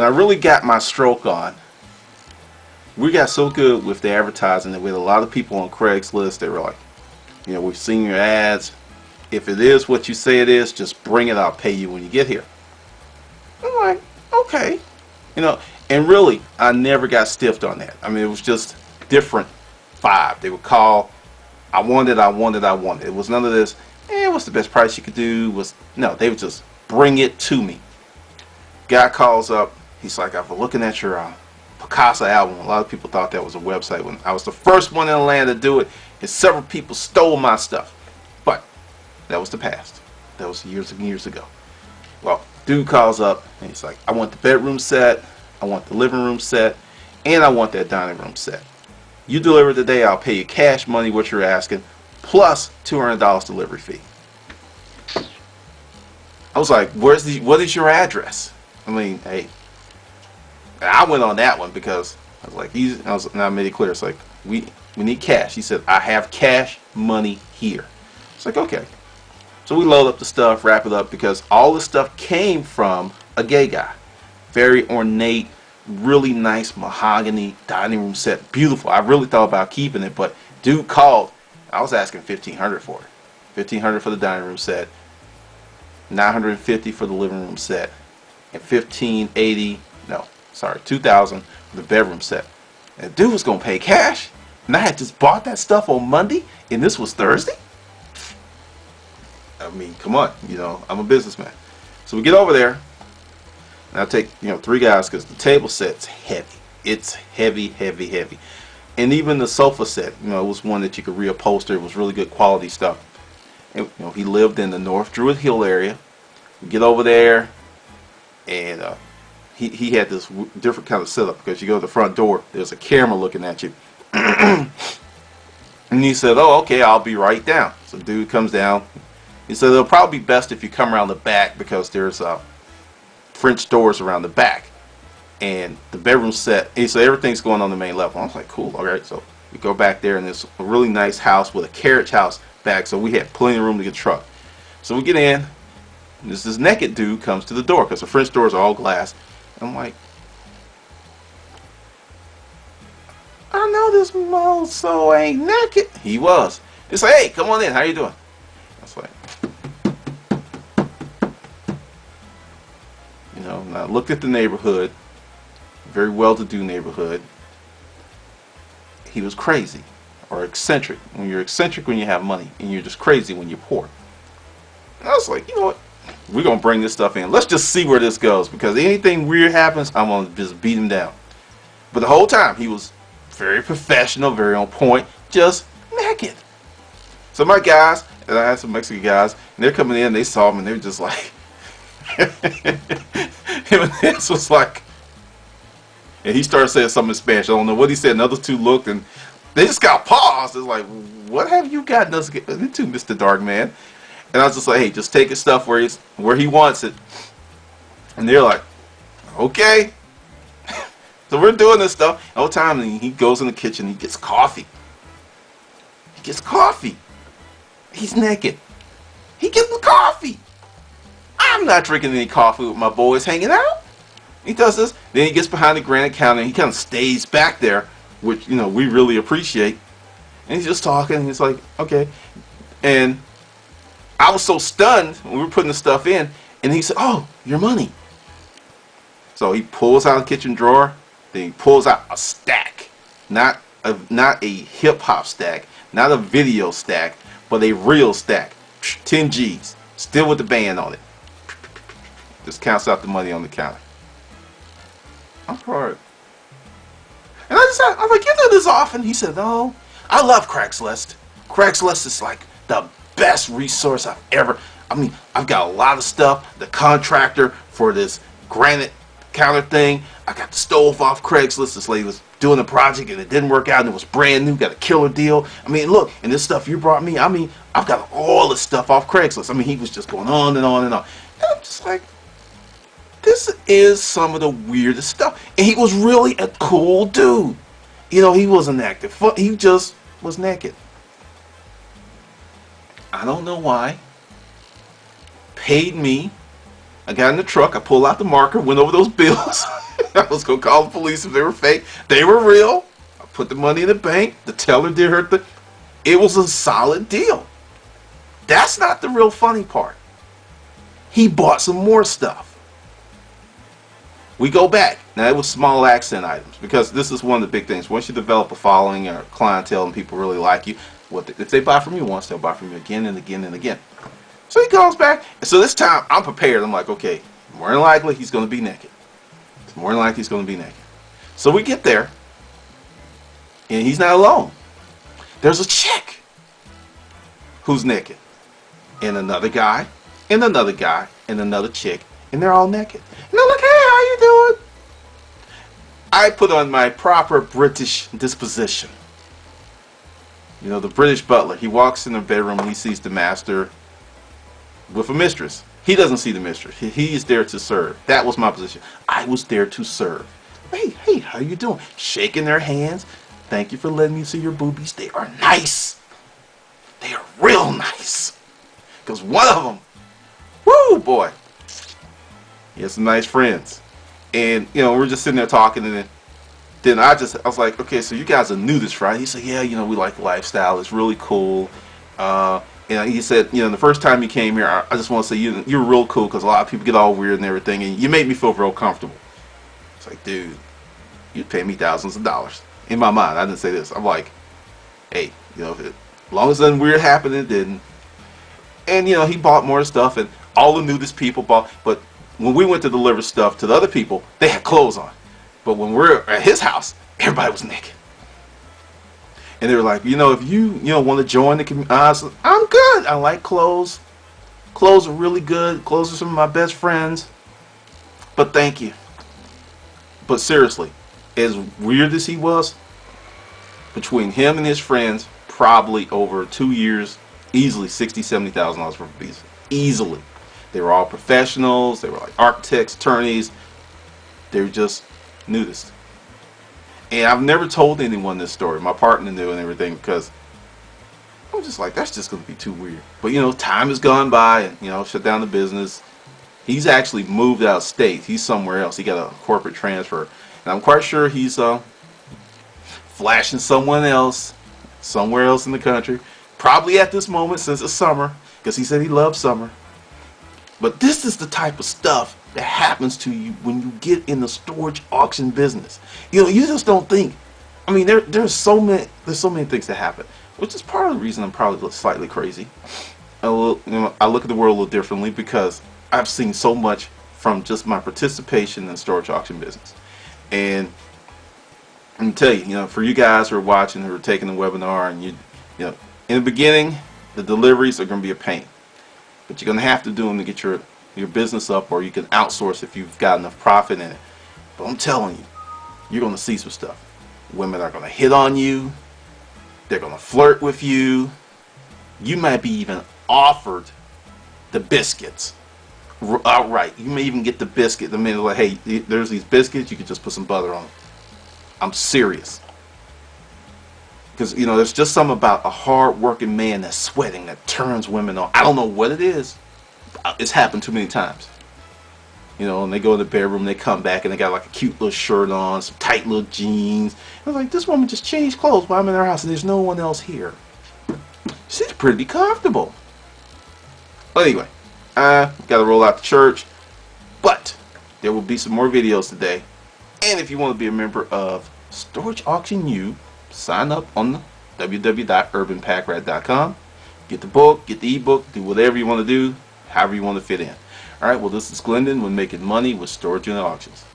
when I really got my stroke on, we got so good with the advertising that we had a lot of people on Craigslist. They were like, you know, we've seen your ads. If it is what you say it is, just bring it. I'll pay you when you get here. I'm like, okay. You know, and really, I never got stiffed on that. I mean, it was just different vibe. They would call, I want it. It was none of this, what's the best price you could do? No, they would just bring it to me. Guy calls up. He's like, I've been looking at your Picasso album. A lot of people thought that was a website. When I was the first one in the land to do it, and several people stole my stuff. But that was the past. That was years and years ago. Well, dude calls up and he's like, I want the bedroom set, I want the living room set, and I want that dining room set. You deliver today, I'll pay you cash money what you're asking, plus $200 delivery fee. I was like, what is your address? I mean, hey, I went on that one because I was like, and I made it clear. It's like, we need cash. He said, I have cash money here. It's like, okay. So we load up the stuff, wrap it up, because all the stuff came from a gay guy. Very ornate, really nice mahogany dining room set. Beautiful. I really thought about keeping it, but dude called. I was asking $1,500 for it. $1,500 for the dining room set, $950 for the living room set, and $2,000 for the bedroom set. And the dude was gonna pay cash, and I had just bought that stuff on Monday, and this was Thursday. I mean, come on, you know, I'm a businessman. So we get over there, and I take, 3 guys, because the table set's heavy. It's heavy, heavy, heavy. And even the sofa set, it was one that you could reupholster. It was really good quality stuff. And, he lived in the North Druid Hill area. We get over there, and he had this different kind of setup, because you go to the front door, there's a camera looking at you. And he said, oh, okay, I'll be right down. So the dude comes down. He said, it'll probably be best if you come around the back, because there's French doors around the back. And the bedroom set, he said, everything's going on the main level. I was like, cool, all right. So we go back there, and there's a really nice house with a carriage house back, so we had plenty of room to get a truck. So we get in, and this naked dude comes to the door, because the French doors are all glass. I'm like, I know this mozo ain't naked. He was. He's like, hey, come on in. How you doing? I was like, and I looked at the neighborhood, very well-to-do neighborhood. He was crazy or eccentric. When you're eccentric when you have money, and you're just crazy when you're poor. And I was like, you know what? We're going to bring this stuff in. Let's just see where this goes, because anything weird happens, I'm going to just beat him down. But the whole time, he was very professional, very on point, just naked. So my guys, and I had some Mexican guys, and they're coming in, they saw him, and they were just like, him and this was like, and he started saying something in Spanish. I don't know what he said, and the other two looked, and they just got paused. It's like, what have you gotten us into, Mr. Dark Man? And I was just like, hey, just take his stuff where he wants it. And they're like, okay. So we're doing this stuff. The whole time, and he goes in the kitchen, he gets coffee. He's naked. He gets the coffee. I'm not drinking any coffee with my boys hanging out. He does this. Then he gets behind the granite counter, and he kind of stays back there, which, we really appreciate. And he's just talking, and he's like, okay. And I was so stunned when we were putting the stuff in, and he said, oh, your money. So he pulls out a kitchen drawer, then he pulls out a stack. Not a hip-hop stack, not a video stack, but a real stack. 10 G's, still with the band on it. Just counts out the money on the counter. I'm proud. And I was like, you do this often? He said, no, I love Craigslist. Craigslist is like the best resource I've ever. I mean, I've got a lot of stuff. The contractor for this granite counter thing. I got the stove off Craigslist. This lady was doing a project and it didn't work out and it was brand new. Got a killer deal. I mean, look, and this stuff you brought me. I mean, I've got all this stuff off Craigslist. I mean, he was just going on and on and on. And I'm just like, this is some of the weirdest stuff. And he was really a cool dude. He wasn't active. He just was naked. I don't know why. Paid me. I got in the truck. I pulled out the marker, went over those bills. I was going to call the police if they were fake. They were real. I put the money in the bank. The teller did her thing. It was a solid deal. That's not the real funny part. He bought some more stuff. We go back. Now, it was small accent items, because this is one of the big things. Once you develop a following or clientele and people really like you, if they buy from you once, they'll buy from you again and again and again. So he comes back. And so this time, I'm prepared. I'm like, okay, more than likely, he's going to be naked. More than likely, he's going to be naked. So we get there, and he's not alone. There's a chick who's naked, and another guy, and another guy, and another chick, and they're all naked. And I'm like, hey, how you doing? I put on my proper British disposition. You know, the British butler. He walks in the bedroom and he sees the master with a mistress. He doesn't see the mistress. He is there to serve. That was my position. I was there to serve. Hey, how you doing? Shaking their hands. Thank you for letting me see your boobies. They are nice. They are real nice. Because one of them, woo, boy, he has some nice friends. And, you know, we're just sitting there talking, and then I was like, okay, so you guys are nudists, right? He said, yeah, you know, we like lifestyle. It's really cool. And he said, you know, the first time you came here, I just want to say you're real cool, because a lot of people get all weird and everything, and you made me feel real comfortable. It's like, dude, you'd pay me thousands of dollars. In my mind, I didn't say this. I'm like, hey, you know, as long as nothing weird happened, it didn't. And, you know, he bought more stuff, and all the nudist people bought, but when we went to deliver stuff to the other people, they had clothes on. But when we're at his house, everybody was naked. And they were like, you know, if you want to join the community, I said, I'm good. I like clothes. Clothes are really good. Clothes are some of my best friends. But thank you. But seriously, as weird as he was, between him and his friends, probably over 2 years, easily $60,000, $70,000 worth of fees. Easily. They were all professionals. They were like architects, attorneys. They were just nudists. And I've never told anyone this story. My partner knew and everything, because I'm just like, that's just going to be too weird. But, you know, time has gone by, and, you know, shut down the business. He's actually moved out of state. He's somewhere else. He got a corporate transfer. And I'm quite sure he's flashing someone else, somewhere else in the country. Probably at this moment, since it's summer, because he said he loves summer. But this is the type of stuff that happens to you when you get in the storage auction business. You know, you just don't think. I mean, there's so many things that happen, which is part of the reason I'm probably slightly crazy. I look at the world a little differently, because I've seen so much from just my participation in the storage auction business. And I'm gonna tell you, you know, for you guys who are watching, who are taking the webinar, and you know, in the beginning, the deliveries are going to be a pain. But you're going to have to do them to get your business up, or you can outsource if you've got enough profit in it. But I'm telling you, you're going to see some stuff. Women are going to hit on you. They're going to flirt with you. You might be even offered the biscuits outright. You may even get the biscuit. The minute like, hey, there's these biscuits. You can just put some butter on them. I'm serious. Because, you know, there's just something about a hard-working man that's sweating that turns women on. I don't know what it is. It's happened too many times. You know, and they go in the bedroom, they come back, and they got like a cute little shirt on, some tight little jeans. I was like, this woman just changed clothes while I'm in her house, and there's no one else here. She's pretty comfortable. But anyway, I got to roll out to church. But there will be some more videos today. And if you want to be a member of Storage Auction U, sign up on the www.urbanpackrat.com. Get the book, get the ebook, do whatever you want to do, however you want to fit in. Alright, well, this is Glendon with Making Money with Storage Unit Auctions.